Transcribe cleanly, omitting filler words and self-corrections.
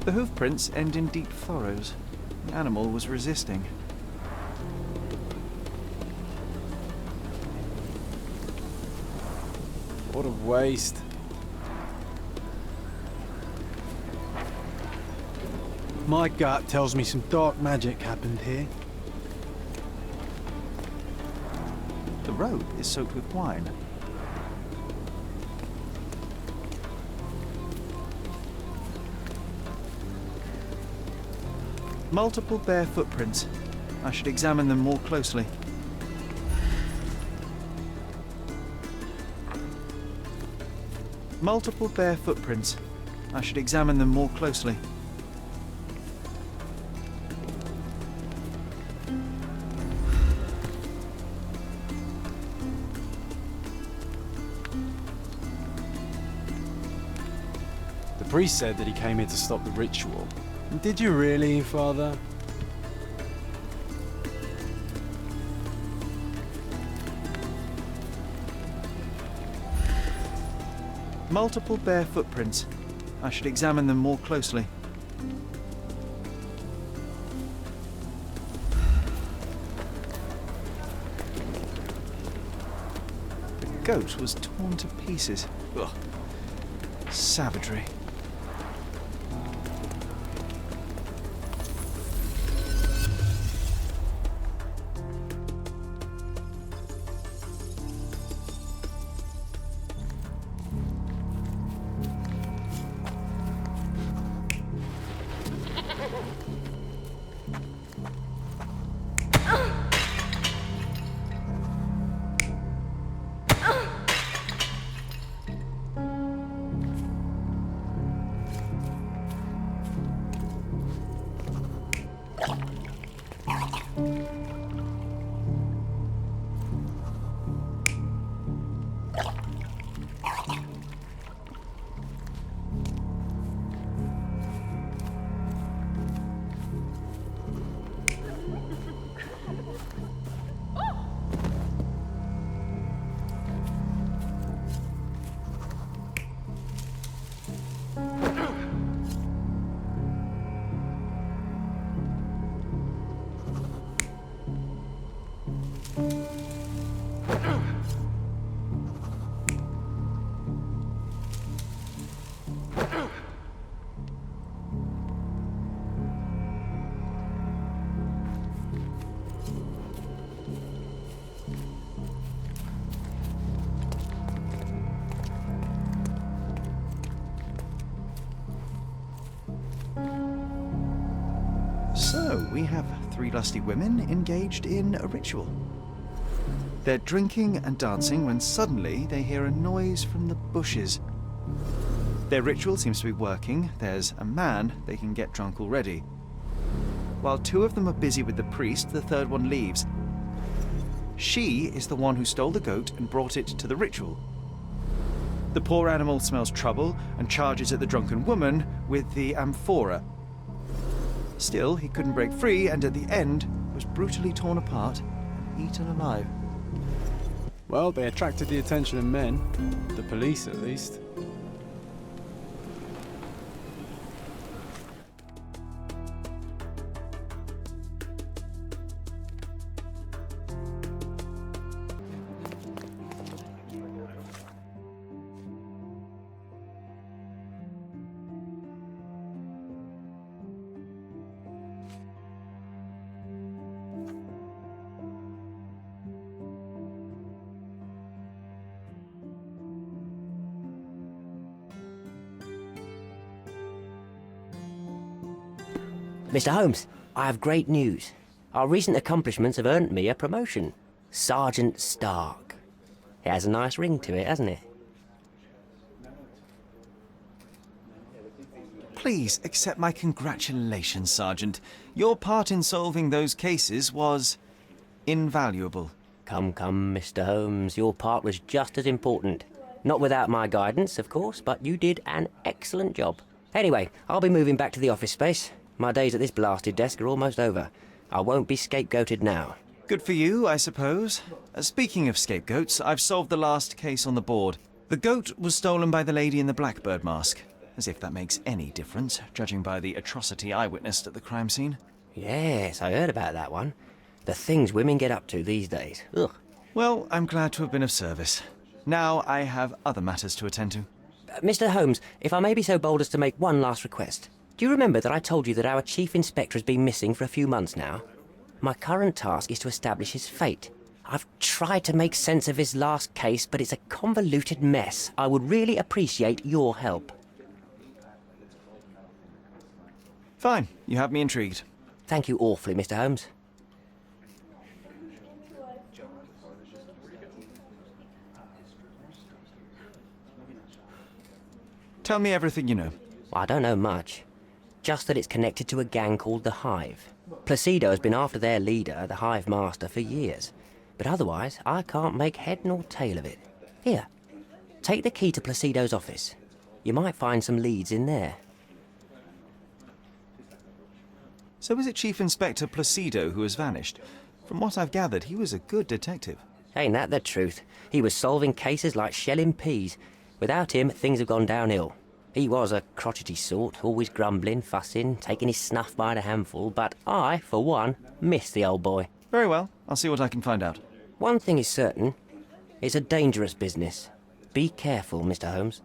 The hoof prints end in deep furrows. The animal was resisting. What a waste. My gut tells me some dark magic happened here. The robe is soaked with wine. Multiple bare footprints. I should examine them more closely. Multiple bare footprints. I should examine them more closely. The priest said that he came here to stop the ritual. Did you really, Father? Multiple bare footprints. I should examine them more closely. The goat was torn to pieces. Ugh. Savagery. So, we have 3 lusty women engaged in a ritual. They're drinking and dancing when suddenly they hear a noise from the bushes. Their ritual seems to be working. There's a man they can get drunk already. While 2 of them are busy with the priest, the 3rd one leaves. She is the one who stole the goat and brought it to the ritual. The poor animal smells trouble and charges at the drunken woman with the amphora. Still, he couldn't break free, and at the end was brutally torn apart and eaten alive. Well, they attracted the attention of men. The police, at least. Mr. Holmes, I have great news. Our recent accomplishments have earned me a promotion. Sergeant Stark. It has a nice ring to it, hasn't it? Please accept my congratulations, Sergeant. Your part in solving those cases was invaluable. Come, Mr. Holmes, your part was just as important. Not without my guidance, of course, but you did an excellent job. Anyway, I'll be moving back to the office space. My days at this blasted desk are almost over. I won't be scapegoated now. Good for you, I suppose. Speaking of scapegoats, I've solved the last case on the board. The goat was stolen by the lady in the blackbird mask. As if that makes any difference, judging by the atrocity I witnessed at the crime scene. Yes, I heard about that one. The things women get up to these days. Ugh. Well, I'm glad to have been of service. Now I have other matters to attend to. Mr. Holmes, if I may be so bold as to make one last request. Do you remember that I told you that our chief inspector has been missing for a few months now? My current task is to establish his fate. I've tried to make sense of his last case, but it's a convoluted mess. I would really appreciate your help. Fine, you have me intrigued. Thank you awfully, Mr. Holmes. Tell me everything you know. I don't know much. Just that it's connected to a gang called the Hive. Placido has been after their leader, the Hive Master, for years. But otherwise, I can't make head nor tail of it. Here, take the key to Placido's office. You might find some leads in there. So is it Chief Inspector Placido who has vanished? From what I've gathered, he was a good detective. Ain't that the truth? He was solving cases like shelling peas. Without him, things have gone downhill. He was a crotchety sort, always grumbling, fussing, taking his snuff by the handful, but I, for one, miss the old boy. Very well, I'll see what I can find out. One thing is certain, it's a dangerous business. Be careful, Mr. Holmes.